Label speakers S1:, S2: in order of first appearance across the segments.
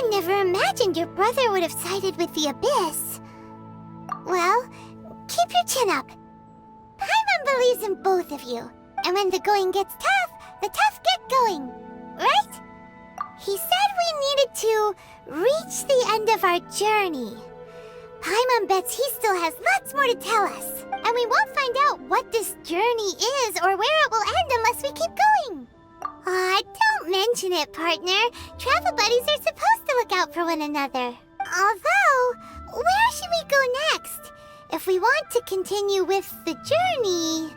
S1: I never imagined your brother would have sided with the Abyss. Well, keep your chin up. Paimon believes in both of you. And when the going gets tough, the tough get going. Right? He said we needed to reach the end of our journey. Paimon bets he still has lots more to tell us. And we won't find out what this journey is or where it will end unless we keep going. Aw, don't mention it, partner. Travel buddies are supposed to look out for one another. Although, where should we go next? If we want to continue with the journey...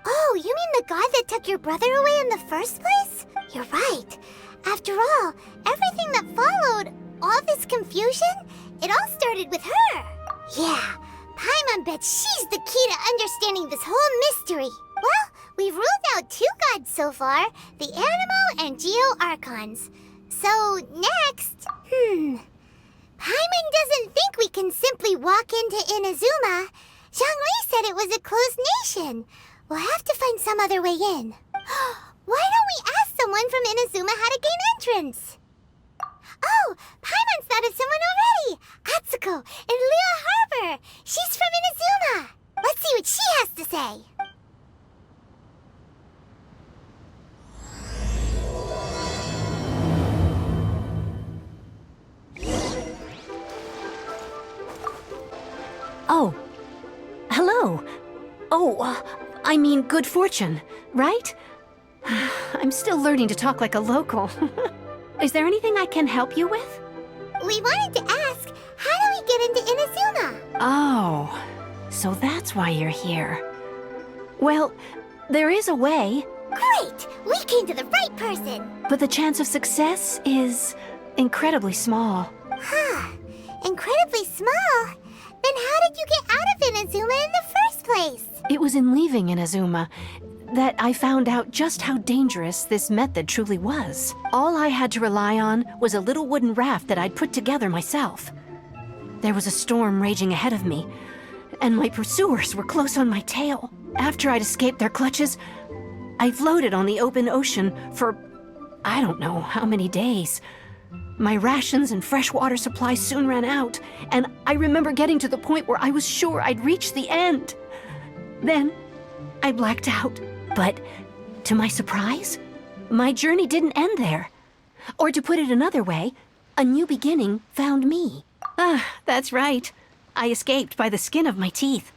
S1: Oh, you mean the god that took your brother away in the first place? You're right. After all, everything that followed, all this confusion, it all started with her. Yeah, Paimon bets she's the key to understanding this whole mystery. Well, we've ruled out 2 gods so far, the Animo and Geo Archons. So, next... Paimon doesn't think we can simply walk into Inazuma. Zhongli said it was a closed nation. We'll have to find some other way in. Why don't we ask someone from Inazuma how to gain entrance? Oh, Paimon's thought of someone already! Atsuko in Liyue Harbor! She's from Inazuma! Let's see what she has to say!
S2: Oh. Hello. Oh, I mean good fortune, right? I'm still learning to talk like a local. Is there anything I can help you with?
S1: We wanted to ask, how do we get into Inazuma?
S2: Oh, so that's why you're here. Well, there is a way.
S1: Great! We came to the right person!
S2: But the chance of success is incredibly small.
S1: Huh. Incredibly small? Then how did you get out of Inazuma in the first place?
S2: It was in leaving Inazuma that I found out just how dangerous this method truly was. All I had to rely on was a little wooden raft that I'd put together myself. There was a storm raging ahead of me, and my pursuers were close on my tail. After I'd escaped their clutches, I floated on the open ocean for I don't know how many days. My rations and freshwater supplies soon ran out, and I remember getting to the point where I was sure I'd reached the end. Then, I blacked out. But, to my surprise, my journey didn't end there. Or to put it another way, a new beginning found me. That's right. I escaped by the skin of my teeth.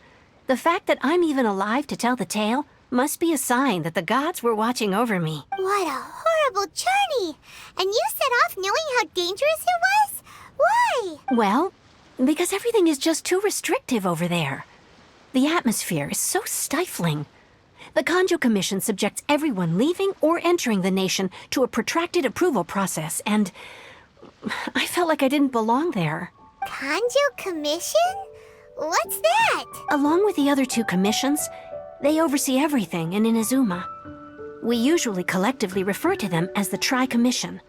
S2: The fact that I'm even alive to tell the tale must be a sign that the gods were watching over me.
S1: What a horrible journey! And you set off knowing how dangerous it was? Why?
S2: Well, because everything is just too restrictive over there. The atmosphere is so stifling. The Kanjo Commission subjects everyone leaving or entering the nation to a protracted approval process, and I felt like I didn't belong there.
S1: Kanjo Commission? What's that?
S2: Along with the other 2 commissions, they oversee everything in Inazuma. We usually collectively refer to them as the Tri-Commission.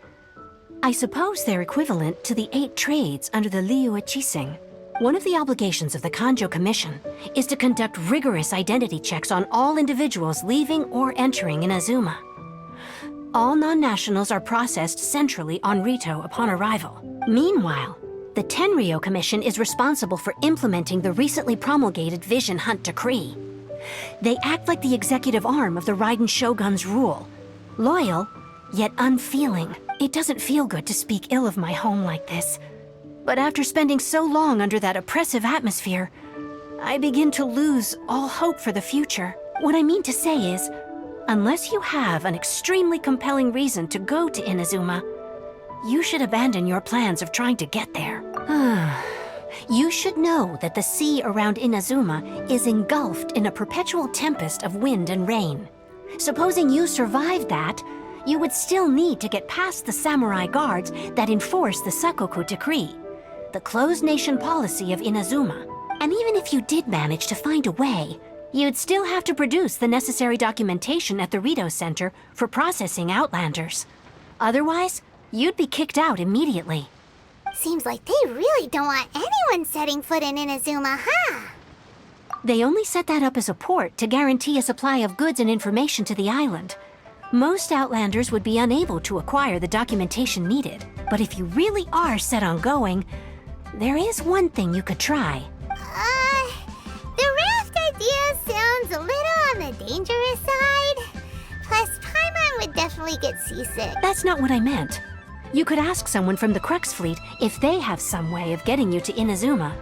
S2: I suppose they're equivalent to the 8 trades under the Liyue Chising. One of the obligations of the Kanjo Commission is to conduct rigorous identity checks on all individuals leaving or entering Inazuma. All non-nationals are processed centrally on Rito upon arrival. Meanwhile, the Tenryo Commission is responsible for implementing the recently promulgated Vision Hunt Decree. They act like the executive arm of the Raiden Shogun's rule. Loyal, yet unfeeling. It doesn't feel good to speak ill of my home like this. But after spending so long under that oppressive atmosphere, I begin to lose all hope for the future. What I mean to say is, unless you have an extremely compelling reason to go to Inazuma, you should abandon your plans of trying to get there. You should know that the sea around Inazuma is engulfed in a perpetual tempest of wind and rain. Supposing you survived that, you would still need to get past the samurai guards that enforce the Sakoku Decree, the closed nation policy of Inazuma. And even if you did manage to find a way, you'd still have to produce the necessary documentation at the Rito Center for processing Outlanders. Otherwise, you'd be kicked out immediately.
S1: Seems like they really don't want anyone setting foot in Inazuma, huh?
S2: They only set that up as a port to guarantee a supply of goods and information to the island. Most Outlanders would be unable to acquire the documentation needed. But if you really are set on going, there is one thing you could try.
S1: The raft idea sounds a little on the dangerous side. Plus, Paimon would definitely get seasick.
S2: That's not what I meant. You could ask someone from the Crux fleet if they have some way of getting you to Inazuma.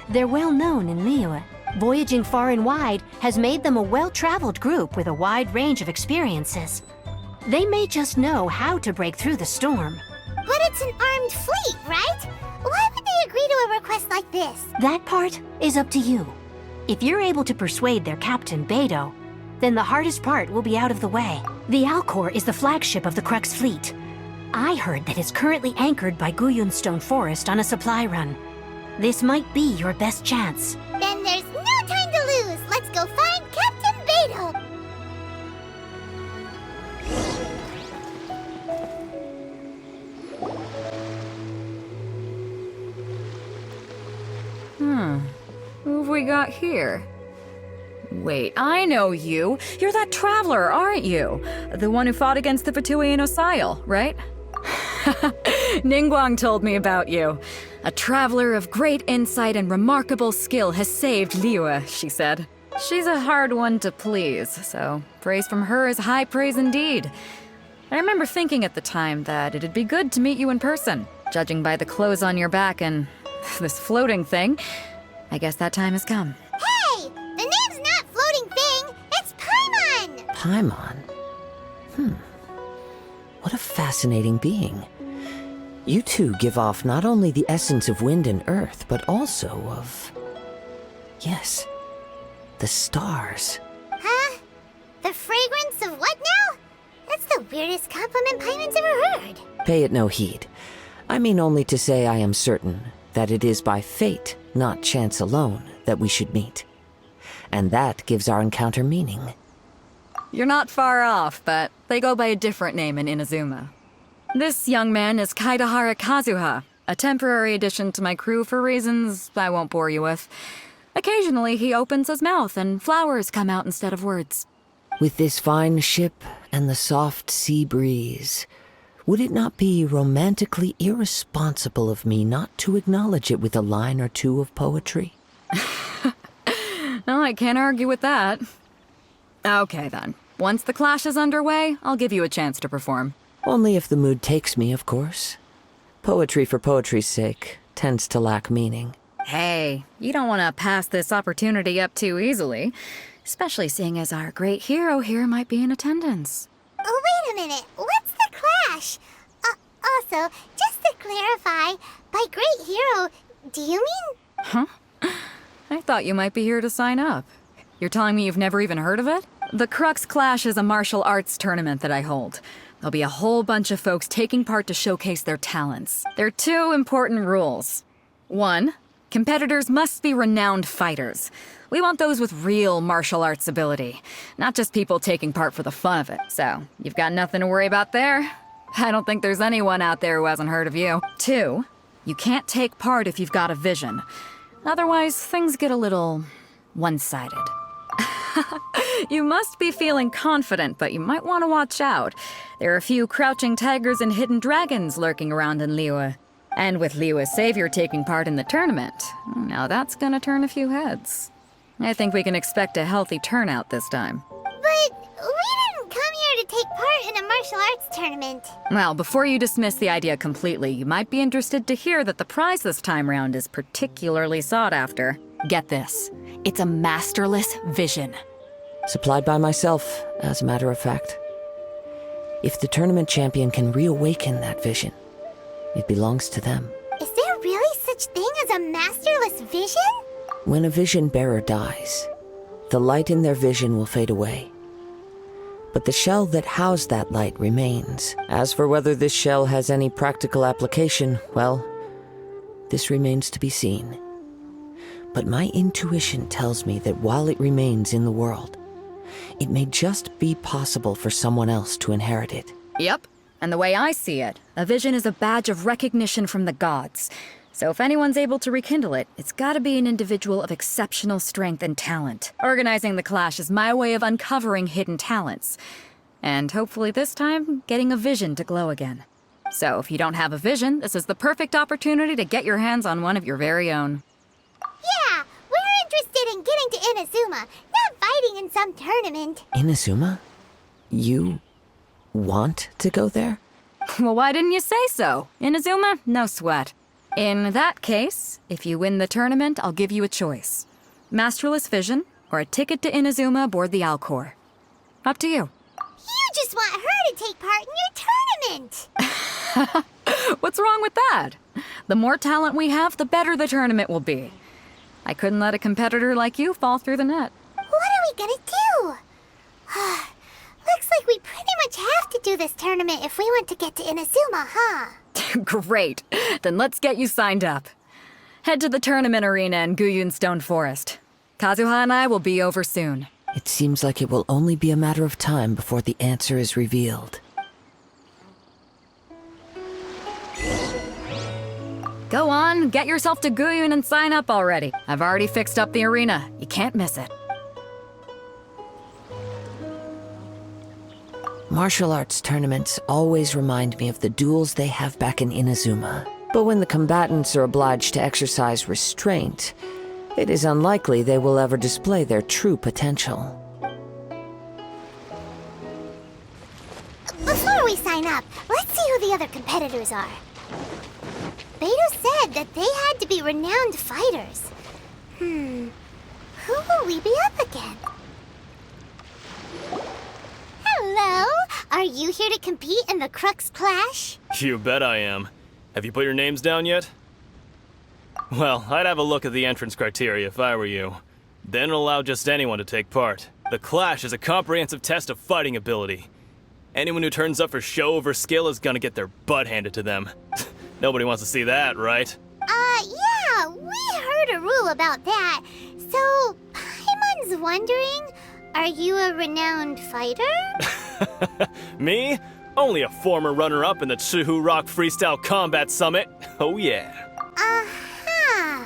S2: They're well known in Liyue. Voyaging far and wide has made them a well-traveled group with a wide range of experiences. They may just know how to break through the storm.
S1: But it's an armed fleet, right? Why would they agree to a request like this?
S2: That part is up to you. If you're able to persuade their captain, Beidou, then the hardest part will be out of the way. The Alcor is the flagship of the Crux fleet. I heard that it's currently anchored by Guyunstone Forest on a supply run. This might be your best chance.
S1: Then there's no time to lose. Let's go find Captain Beidou.
S3: Who have we got here? Wait, I know you. You're that traveler, aren't you? The one who fought against the Fatui and Osail, right? Ningguang told me about you. A traveler of great insight and remarkable skill has saved Liyue, she said. She's a hard one to please, so praise from her is high praise indeed. I remember thinking at the time that it'd be good to meet you in person. Judging by the clothes on your back and this floating thing, I guess that time has come.
S1: Hey! The name's not Floating Thing. It's Paimon!
S4: Paimon? What a fascinating being. You two give off not only the essence of wind and earth, but also of... yes, the stars.
S1: Huh? The fragrance of what now? That's the weirdest compliment Paimon's ever heard.
S4: Pay it no heed. I mean only to say I am certain that it is by fate, not chance alone, that we should meet. And that gives our encounter meaning.
S3: You're not far off, but they go by a different name in Inazuma. This young man is Kaeya, a temporary addition to my crew for reasons I won't bore you with. Occasionally, he opens his mouth and flowers come out instead of words.
S4: With this fine ship and the soft sea breeze, would it not be romantically irresponsible of me not to acknowledge it with a line or two of poetry?
S3: No, I can't argue with that. Okay then. Once the clash is underway, I'll give you a chance to perform.
S4: Only if the mood takes me, of course. Poetry for poetry's sake tends to lack meaning.
S3: Hey, you don't want to pass this opportunity up too easily, especially seeing as our great hero here might be in attendance.
S1: Oh, wait a minute. What's the clash? Also, just to clarify, by great hero, do you mean...
S3: Huh? I thought you might be here to sign up. You're telling me you've never even heard of it? The Crux Clash is a martial arts tournament that I hold. There'll be a whole bunch of folks taking part to showcase their talents. There are two important rules. 1, competitors must be renowned fighters. We want those with real martial arts ability, not just people taking part for the fun of it. So, you've got nothing to worry about there. I don't think there's anyone out there who hasn't heard of you. 2, you can't take part if you've got a vision. Otherwise, things get a little one-sided. You must be feeling confident, but you might want to watch out. There are a few crouching tigers and hidden dragons lurking around in Liyue. And with Liyue's savior taking part in the tournament, now that's gonna turn a few heads. I think we can expect a healthy turnout this time.
S1: But we didn't come here to take part in a martial arts tournament.
S3: Well, before you dismiss the idea completely, you might be interested to hear that the prize this time round is particularly sought after. Get this. It's a masterless vision.
S4: Supplied by myself, as a matter of fact. If the tournament champion can reawaken that vision, it belongs to them.
S1: Is there really such thing as a masterless vision?
S4: When a vision bearer dies, the light in their vision will fade away. But the shell that housed that light remains. As for whether this shell has any practical application, well, this remains to be seen. But my intuition tells me that while it remains in the world, it may just be possible for someone else to inherit it.
S3: Yep. And the way I see it, a vision is a badge of recognition from the gods. So if anyone's able to rekindle it, it's gotta be an individual of exceptional strength and talent. Organizing the clash is my way of uncovering hidden talents. And hopefully this time, getting a vision to glow again. So if you don't have a vision, this is the perfect opportunity to get your hands on one of your very own.
S1: Yeah, we're interested in getting to Inazuma, not fighting in some tournament.
S4: Inazuma? You want to go there?
S3: Well, why didn't you say so? Inazuma, no sweat. In that case, if you win the tournament, I'll give you a choice. Masterless vision, or a ticket to Inazuma aboard the Alcor. Up to you.
S1: You just want her to take part in your tournament.
S3: What's wrong with that? The more talent we have, the better the tournament will be. I couldn't let a competitor like you fall through the net.
S1: What are we gonna do? Looks like we pretty much have to do this tournament if we want to get to Inazuma, huh?
S3: Great. Then let's get you signed up. Head to the tournament arena in Guyun Stone Forest. Kazuha and I will be over soon.
S4: It seems like it will only be a matter of time before the answer is revealed.
S3: Go on, get yourself to Guyun and sign up already. I've already fixed up the arena. You can't miss it.
S4: Martial arts tournaments always remind me of the duels they have back in Inazuma. But when the combatants are obliged to exercise restraint, it is unlikely they will ever display their true potential.
S1: Before we sign up, let's see who the other competitors are. Beto said that they had to be renowned fighters. Who will we be up against? Hello? Are you here to compete in the Crux Clash?
S5: You bet I am. Have you put your names down yet? Well, I'd have a look at the entrance criteria if I were you. Then allow just anyone to take part. The Clash is a comprehensive test of fighting ability. Anyone who turns up for show over skill is gonna get their butt handed to them. Nobody wants to see that, right?
S1: Yeah, we heard a rule about that. So, Paimon's wondering, are you a renowned fighter?
S5: Me? Only a former runner-up in the Chihu Rock Freestyle Combat Summit. Oh yeah.
S1: Uh-huh.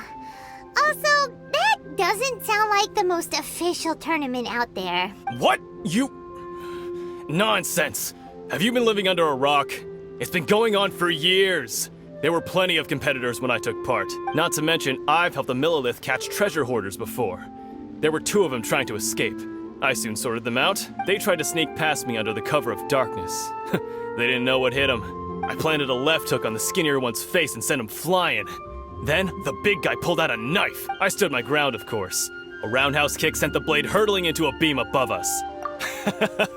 S1: Also, that doesn't sound like the most official tournament out there.
S5: What? You... Nonsense. Have you been living under a rock? It's been going on for years. There were plenty of competitors when I took part. Not to mention, I've helped the Millilith catch treasure hoarders before. There were 2 of them trying to escape. I soon sorted them out. They tried to sneak past me under the cover of darkness. They didn't know what hit them. I planted a left hook on the skinnier one's face and sent him flying. Then, the big guy pulled out a knife. I stood my ground, of course. A roundhouse kick sent the blade hurtling into a beam above us.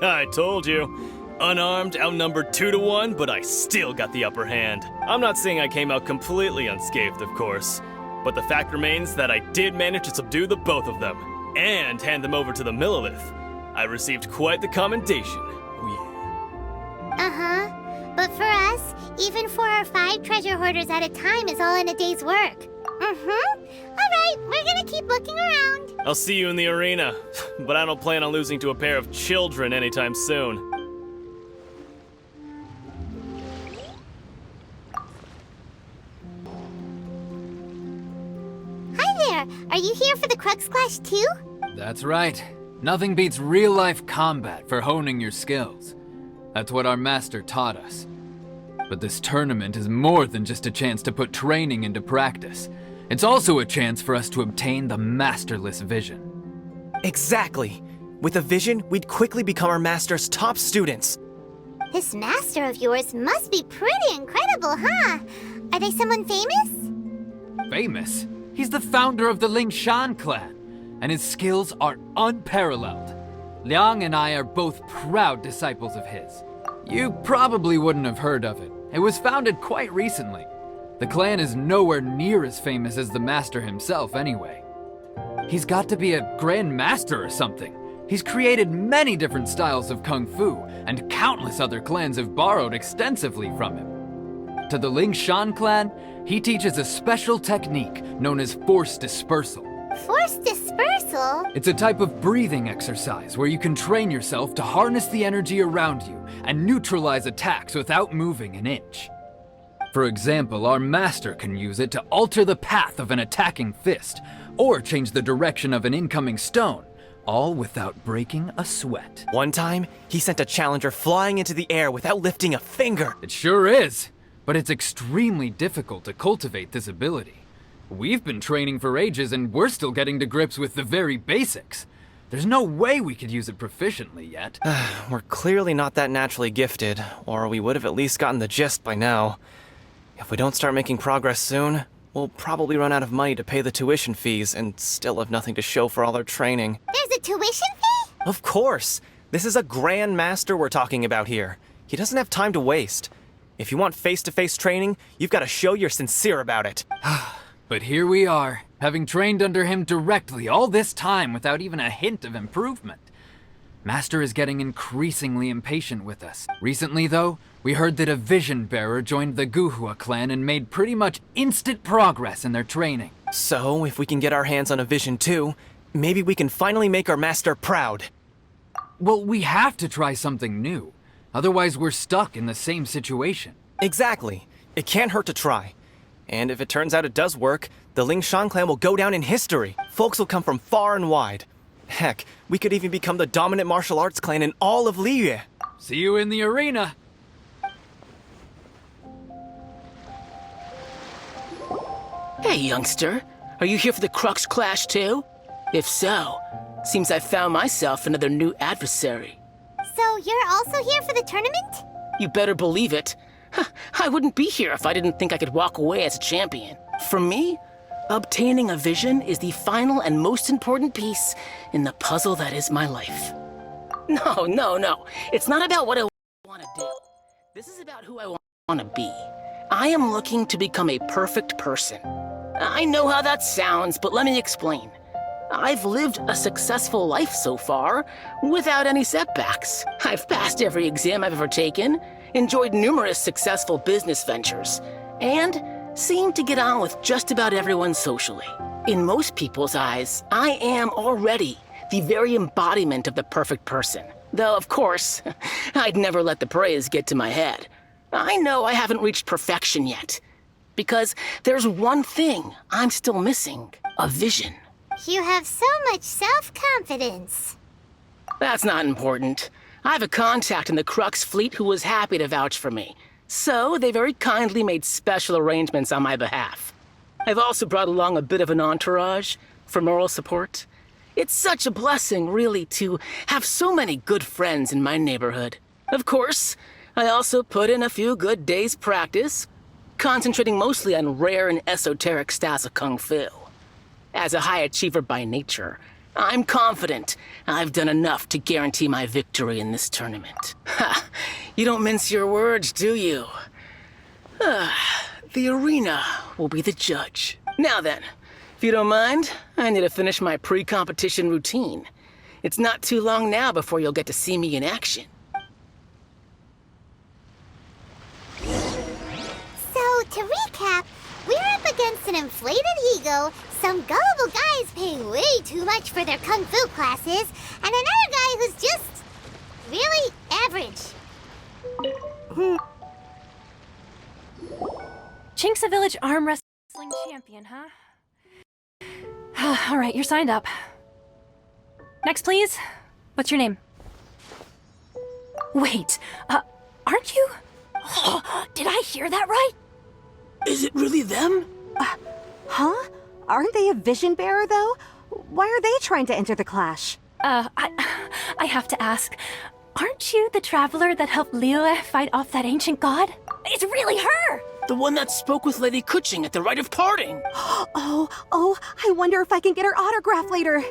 S5: I told you. Unarmed, outnumbered 2 to 1, but I still got the upper hand. I'm not saying I came out completely unscathed, of course. But the fact remains that I did manage to subdue the both of them. And hand them over to the Millilith. I received quite the commendation. Oh yeah.
S1: Uh-huh. But for us, even 4 or 5 treasure hoarders at a time is all in a day's work. Alright, we're gonna keep looking around.
S5: I'll see you in the arena, but I don't plan on losing to a pair of children anytime soon.
S1: Hi there, are you here for the Crux Clash too?
S6: That's right. Nothing beats real-life combat for honing your skills. That's what our master taught us. But this tournament is more than just a chance to put training into practice. It's also a chance for us to obtain the masterless vision.
S7: Exactly. With a vision, we'd quickly become our master's top students.
S1: This master of yours must be pretty incredible, huh? Are they someone famous?
S6: Famous? He's the founder of the Lingshan clan, and his skills are unparalleled. Liang and I are both proud disciples of his. You probably wouldn't have heard of it. It was founded quite recently. The clan is nowhere near as famous as the master himself anyway. He's got to be a grand master or something. He's created many different styles of kung fu, and countless other clans have borrowed extensively from him. To the Lingshan clan, he teaches a special technique known as force dispersal.
S1: Force dispersal?
S6: It's a type of breathing exercise where you can train yourself to harness the energy around you and neutralize attacks without moving an inch. For example, our master can use it to alter the path of an attacking fist, or change the direction of an incoming stone, all without breaking a sweat.
S7: One time, he sent a challenger flying into the air without lifting a finger.
S6: It sure is. but it's extremely difficult to cultivate this ability. We've been training for ages and we're still getting to grips with the very basics. There's no way we could use it proficiently yet.
S7: We're clearly not that naturally gifted, or we would have at least gotten the gist by now. If we don't start making progress soon, we'll probably run out of money to pay the tuition fees and still have nothing to show for all our training.
S1: There's a tuition fee?
S7: Of course! This is a Grand Master we're talking about here. He doesn't have time to waste. If you want face-to-face training, you've got to show you're sincere about it.
S6: But here we are, having trained under him directly all this time without even a hint of improvement. Master is getting increasingly impatient with us. Recently, though, we heard that a Vision Bearer joined the Guhua clan and made pretty much instant progress in their training.
S7: So, if we can get our hands on a Vision too, maybe we can finally make our master proud.
S6: Well, we have to try something new. Otherwise, we're stuck in the same situation.
S7: Exactly. It can't hurt to try. And if it turns out it does work, the Lingshan clan will go down in history. Folks will come from far and wide. Heck, we could even become the dominant martial arts clan in all of Liyue.
S6: See you in the arena.
S8: Hey, youngster. Are you here for the Crux Clash too? If so, seems I found myself another new adversary.
S1: So you're also here for the tournament?
S8: You better believe it. I wouldn't be here if I didn't think I could walk away as a champion. For me, obtaining a vision is the final and most important piece in the puzzle that is my life. No. It's not about what I want to do. This is about who I want to be. I am looking to become a perfect person. I know how that sounds, but let me explain. I've lived a successful life so far, without any setbacks. I've passed every exam I've ever taken, enjoyed numerous successful business ventures, and seem to get on with just about everyone socially. In most people's eyes, I am already the very embodiment of the perfect person. Though, of course, I'd never let the praise get to my head. I know I haven't reached perfection yet, because there's one thing I'm still missing: a vision.
S1: You have so much self-confidence.
S8: That's not important. I have a contact in the Crux fleet who was happy to vouch for me, so they very kindly made special arrangements on my behalf. I've also brought along a bit of an entourage for moral support. It's such a blessing, really, to have so many good friends in my neighborhood. Of course, I also put in a few good days' practice, concentrating mostly on rare and esoteric styles of Kung Fu. As a high achiever by nature, I'm confident I've done enough to guarantee my victory in this tournament. Ha! You don't mince your words, do you? The arena will be the judge. Now then, if you don't mind, I need to finish my pre-competition routine. It's not too long now before you'll get to see me in action.
S1: So, to recap, we're up against an inflated ego, some gullible guys paying way too much for their kung fu classes, and another guy who's just really average.
S2: Chinksa Village arm wrestling champion, huh? All right, you're signed up. Next, please. What's your name? Wait, aren't you? Did I hear that right?
S8: Is it really them?
S9: Huh? Aren't they a vision bearer, though? Why are they trying to enter the clash?
S2: I have to ask, aren't you the traveler that helped Liyue fight off that ancient god? It's really her!
S8: The one that spoke with Lady Kuching at the rite of parting.
S9: Oh, I wonder if I can get her autograph later.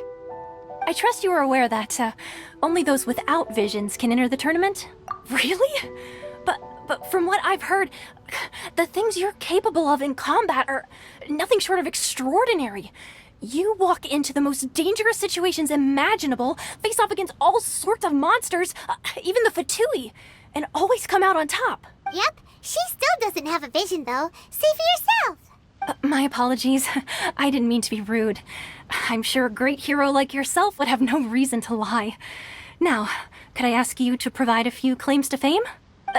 S2: I trust you are aware that only those without visions can enter the tournament? Really? But from what I've heard, the things you're capable of in combat are nothing short of extraordinary. You walk into the most dangerous situations imaginable, face off against all sorts of monsters, even the Fatui, and always come out on top.
S1: Yep, she still doesn't have a vision, though. See for yourself.
S2: My apologies. I didn't mean to be rude. I'm sure a great hero like yourself would have no reason to lie. Now, could I ask you to provide a few claims to fame?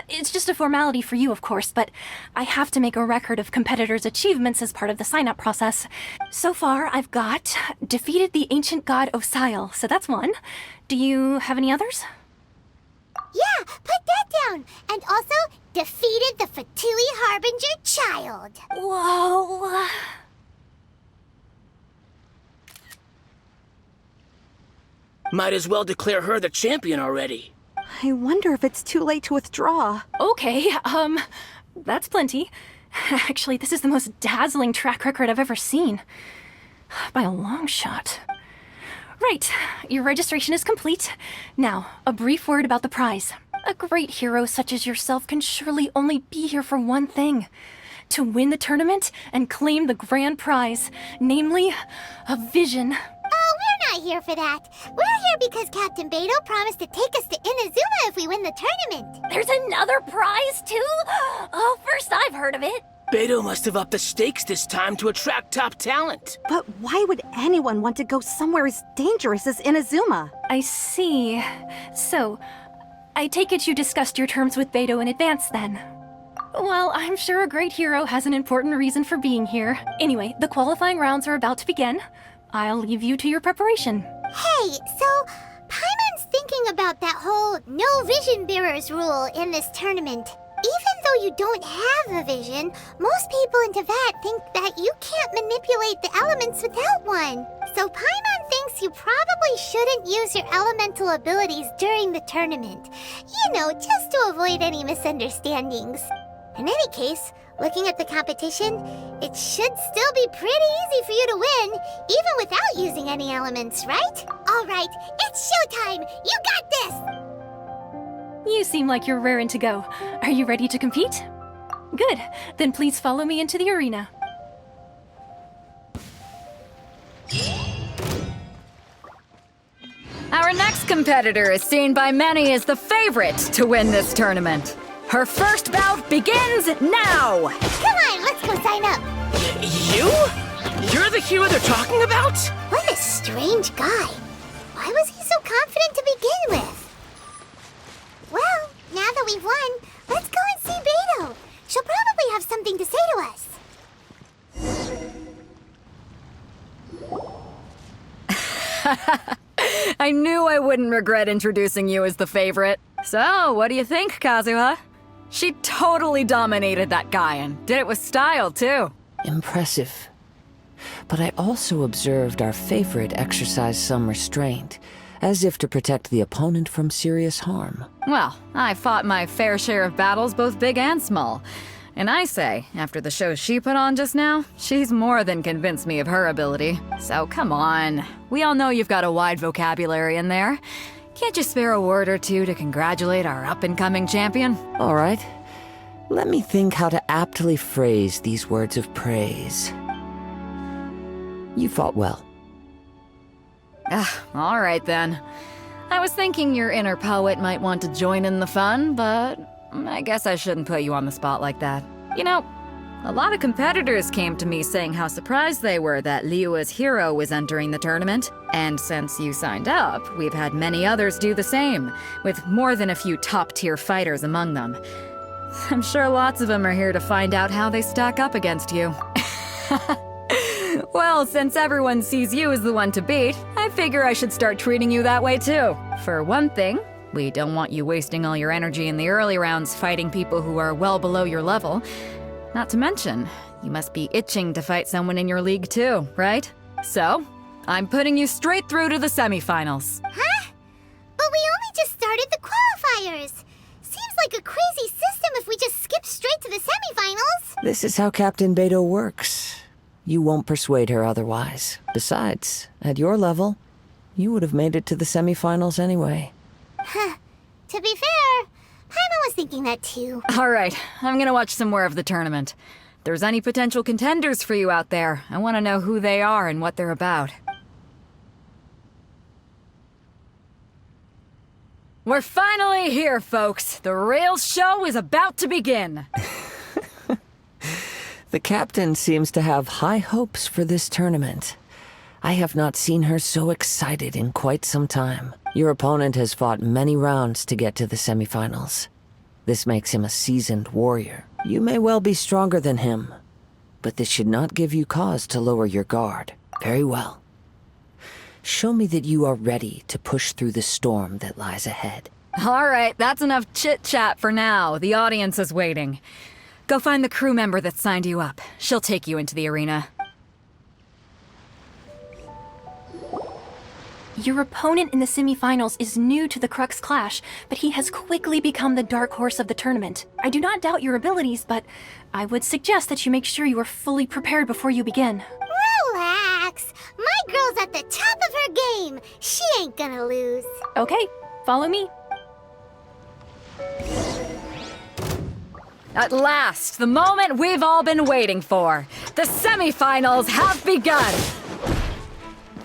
S2: It's just a formality for you, of course, but I have to make a record of competitors' achievements as part of the sign-up process. So far, I've got defeated the ancient god Osial, so that's one. Do you have any others?
S1: Yeah, put that down. And also, defeated the Fatui Harbinger child.
S2: Whoa.
S8: Might as well declare her the champion already.
S9: I wonder if it's too late to withdraw.
S10: Okay, that's plenty. Actually, this is the most dazzling track record I've ever seen. By a long shot. Right, your registration is complete. Now, a brief word about the prize. A great hero such as yourself can surely only be here for one thing. To win the tournament and claim the grand prize, namely, a vision.
S1: Oh, we're not here for that. We're here because Captain Beto promised to take us to Inazuma if we win the tournament.
S10: There's another prize, too? Oh, first I've heard of it.
S8: Beto must have upped the stakes this time to attract top talent.
S9: But why would anyone want to go somewhere as dangerous as Inazuma?
S10: I see. So, I take it you discussed your terms with Beto in advance, then? Well, I'm sure a great hero has an important reason for being here. Anyway, the qualifying rounds are about to begin. I'll leave you to your preparation.
S1: Hey, so Paimon's thinking about that whole no vision bearers rule in this tournament. Even though you don't have a vision, most people in Teyvat think that you can't manipulate the elements without one. So Paimon thinks you probably shouldn't use your elemental abilities during the tournament. You know, just to avoid any misunderstandings. In any case, looking at the competition, it should still be pretty easy for you to win, even without using any elements, right? All right, it's showtime! You got this!
S10: You seem like you're raring to go. Are you ready to compete? Good. Then please follow me into the arena.
S3: Our next competitor is seen by many as the favorite to win this tournament. Her first bout begins now!
S1: Come on, let's go sign up!
S8: You? You're the hero they're talking about?
S1: What a strange guy. Why was he so confident to begin with? Well, now that we've won, let's go and see Beto. She'll probably have something to say to us.
S3: I knew I wouldn't regret introducing you as the favorite. So, what do you think, Kazuha? She totally dominated that guy and did it with style, too.
S4: Impressive. But I also observed our favorite exercise some restraint, as if to protect the opponent from serious harm.
S3: Well, I fought my fair share of battles, both big and small. And I say, after the show she put on just now, she's more than convinced me of her ability. So come on. We all know you've got a wide vocabulary in there. Can't you spare a word or two to congratulate our up-and-coming champion?
S4: All right. Let me think how to aptly phrase these words of praise. You fought well.
S3: All right then. I was thinking your inner poet might want to join in the fun, but I guess I shouldn't put you on the spot like that. You know, a lot of competitors came to me saying how surprised they were that Liyue's hero was entering the tournament. And since you signed up, we've had many others do the same, with more than a few top-tier fighters among them. I'm sure lots of them are here to find out how they stack up against you. Well, since everyone sees you as the one to beat, I figure I should start treating you that way too. For one thing, we don't want you wasting all your energy in the early rounds fighting people who are well below your level. Not to mention, you must be itching to fight someone in your league too, right? So, I'm putting you straight through to the semifinals.
S1: Huh? But we only just started the qualifiers. Seems like a crazy system if we just skip straight to the semifinals.
S4: This is how Captain Beto works. You won't persuade her otherwise. Besides, at your level, you would have made it to the semifinals anyway.
S1: Huh. To be fair, Paimon was thinking that too.
S3: All right, I'm gonna watch some more of the tournament. If there's any potential contenders for you out there, I want to know who they are and what they're about. We're finally here, folks. The real show is about to begin.
S4: The captain seems to have high hopes for this tournament. I have not seen her so excited in quite some time. Your opponent has fought many rounds to get to the semifinals. This makes him a seasoned warrior. You may well be stronger than him, but this should not give you cause to lower your guard. Very well. Show me that you are ready to push through the storm that lies ahead.
S3: All right, that's enough chit-chat for now. The audience is waiting. Go find the crew member that signed you up. She'll take you into the arena.
S10: Your opponent in the semifinals is new to the Crux Clash, but he has quickly become the dark horse of the tournament. I do not doubt your abilities, but I would suggest that you make sure you are fully prepared before you begin.
S1: Relax. My girl's at the top of her game. She ain't gonna lose.
S10: Okay, follow me.
S3: At last, the moment we've all been waiting for. The semifinals have begun.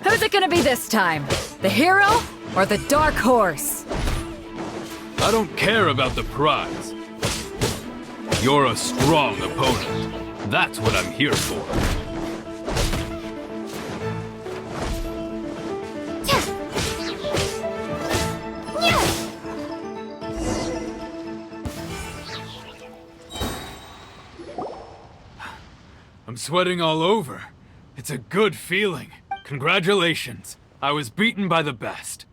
S3: Who's it gonna be this time? The hero or the dark horse?
S11: I don't care about the prize. You're a strong opponent. That's what I'm here for. I'm sweating all over. It's a good feeling. Congratulations. I was beaten by the best.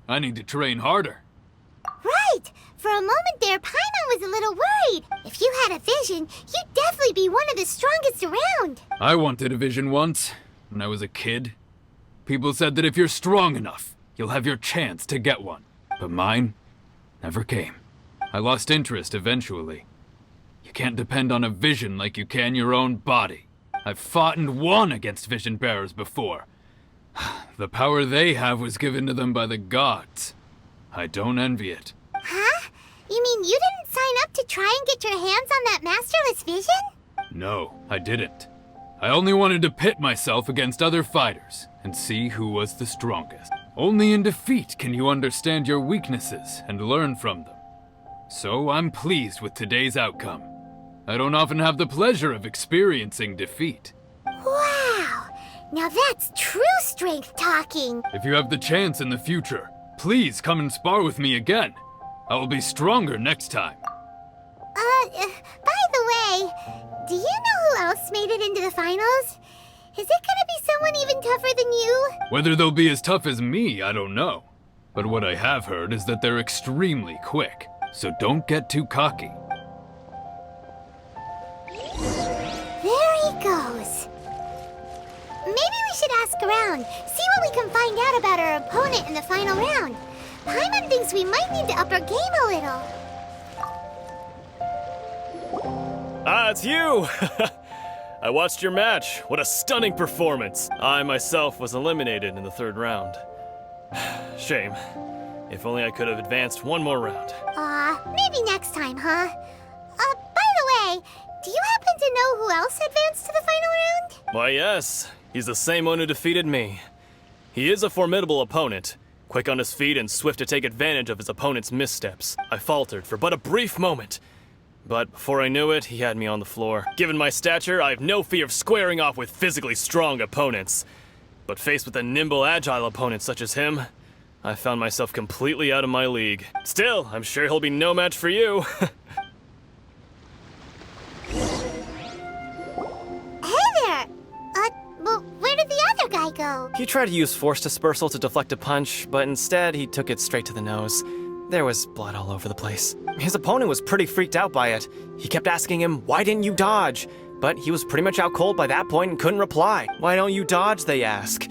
S11: I need to train harder.
S1: Right. For a moment there, Paimon was a little worried. If you had a vision, you'd definitely be one of the strongest around.
S11: I wanted a vision once, when I was a kid. People said that if you're strong enough, you'll have your chance to get one. But mine never came. I lost interest eventually. You can't depend on a vision like you can your own body. I've fought and won against vision bearers before. The power they have was given to them by the gods. I don't envy it.
S1: Huh? You mean you didn't sign up to try and get your hands on that masterless vision?
S11: No, I didn't. I only wanted to pit myself against other fighters and see who was the strongest. Only in defeat can you understand your weaknesses and learn from them. So I'm pleased with today's outcome. I don't often have the pleasure of experiencing defeat.
S1: Wow! Now that's true strength talking.
S11: If you have the chance in the future, please come and spar with me again. I will be stronger next time.
S1: By the way, do you know who else made it into the finals? Is it gonna be someone even tougher than you?
S11: Whether they'll be as tough as me, I don't know. But what I have heard is that they're extremely quick, so don't get too cocky.
S1: There he goes. Maybe we should ask around, see what we can find out about our opponent in the final round. Paimon thinks we might need to up our game a little.
S5: Ah, it's you! I watched your match. What a stunning performance. I myself was eliminated in the third round. Shame. If only I could have advanced one more round.
S1: Maybe next time, huh? By the way, do you happen to know who else advanced to the final round?
S5: Why, yes. He's the same one who defeated me. He is a formidable opponent, quick on his feet and swift to take advantage of his opponent's missteps. I faltered for but a brief moment. But before I knew it, he had me on the floor. Given my stature, I have no fear of squaring off with physically strong opponents. But faced with a nimble, agile opponent such as him, I found myself completely out of my league. Still, I'm sure he'll be no match for you.
S1: Hey there! Well, where did the other guy go?
S7: He tried to use force dispersal to deflect a punch, but instead he took it straight to the nose. There was blood all over the place. His opponent was pretty freaked out by it. He kept asking him, "Why didn't you dodge?" But he was pretty much out cold by that point and couldn't reply. "Why don't you dodge?" they ask.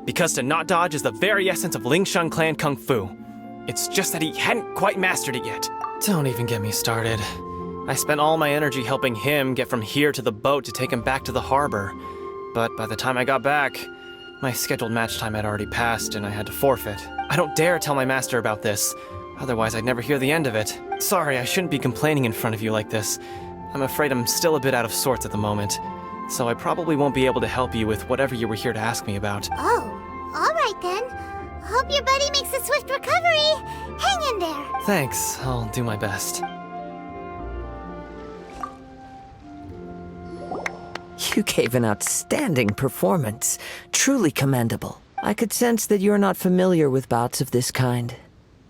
S7: Because to not dodge is the very essence of Lingshan clan kung fu. It's just that he hadn't quite mastered it yet. Don't even get me started. I spent all my energy helping him get from here to the boat to take him back to the harbor. But by the time I got back, my scheduled match time had already passed and I had to forfeit. I don't dare tell my master about this. Otherwise, I'd never hear the end of it. Sorry, I shouldn't be complaining in front of you like this. I'm afraid I'm still a bit out of sorts at the moment. So I probably won't be able to help you with whatever you were here to ask me about.
S1: Oh, alright then. Hope your buddy makes a swift recovery. Hang in there.
S7: Thanks, I'll do my best.
S4: You gave an outstanding performance. Truly commendable. I could sense that you're not familiar with bouts of this kind.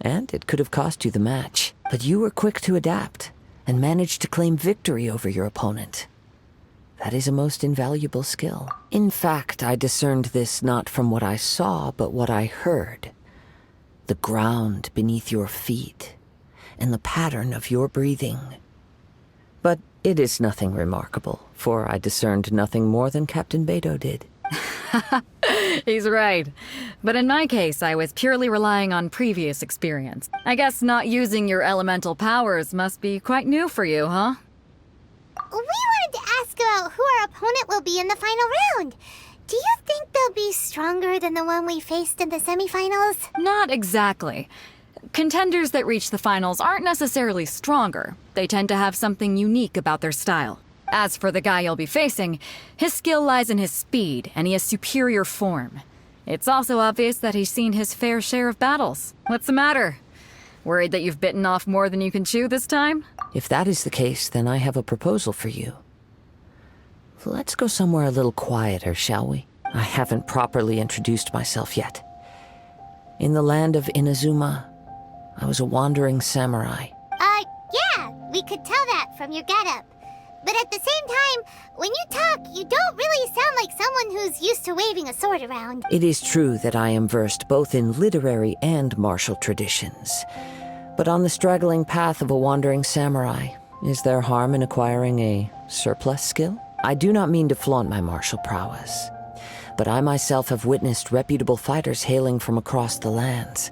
S4: And it could have cost you the match. But you were quick to adapt and managed to claim victory over your opponent. That is a most invaluable skill. In fact, I discerned this not from what I saw, but what I heard. The ground beneath your feet and the pattern of your breathing. But it is nothing remarkable, for I discerned nothing more than Captain Beto did.
S3: He's right. But in my case, I was purely relying on previous experience. I guess not using your elemental powers must be quite new for you, huh?
S1: We wanted to ask about who our opponent will be in the final round. Do you think they'll be stronger than the one we faced in the semifinals?
S3: Not exactly. Contenders that reach the finals aren't necessarily stronger. They tend to have something unique about their style. As for the guy you'll be facing, his skill lies in his speed, and he has superior form. It's also obvious that he's seen his fair share of battles. What's the matter? Worried that you've bitten off more than you can chew this time?
S4: If that is the case, then I have a proposal for you. Let's go somewhere a little quieter, shall we? I haven't properly introduced myself yet. In the land of Inazuma, I was a wandering samurai.
S1: Yeah, we could tell that from your getup. But at the same time, when you talk, you don't really sound like someone who's used to waving a sword around.
S4: It is true that I am versed both in literary and martial traditions. But on the straggling path of a wandering samurai, is there harm in acquiring a surplus skill? I do not mean to flaunt my martial prowess, but I myself have witnessed reputable fighters hailing from across the lands.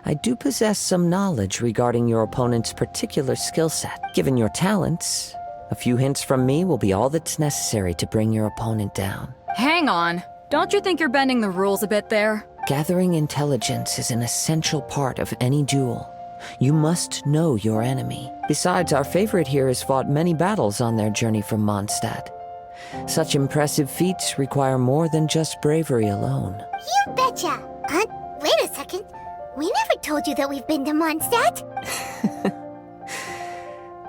S4: I do possess some knowledge regarding your opponent's particular skill set. Given your talents, a few hints from me will be all that's necessary to bring your opponent down.
S3: Hang on. Don't you think you're bending the rules a bit there?
S4: Gathering intelligence is an essential part of any duel. You must know your enemy. Besides, our favorite here has fought many battles on their journey from Mondstadt. Such impressive feats require more than just bravery alone.
S1: You betcha! Wait a second. We never told you that we've been to Mondstadt.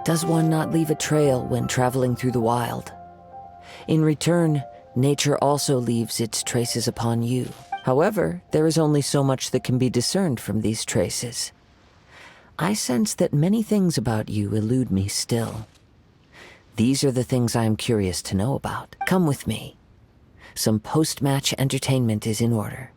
S4: Does one not leave a trail when traveling through the wild? In return, nature also leaves its traces upon you. However, there is only so much that can be discerned from these traces. I sense that many things about you elude me still. These are the things I am curious to know about. Come with me. Some post-match entertainment is in order.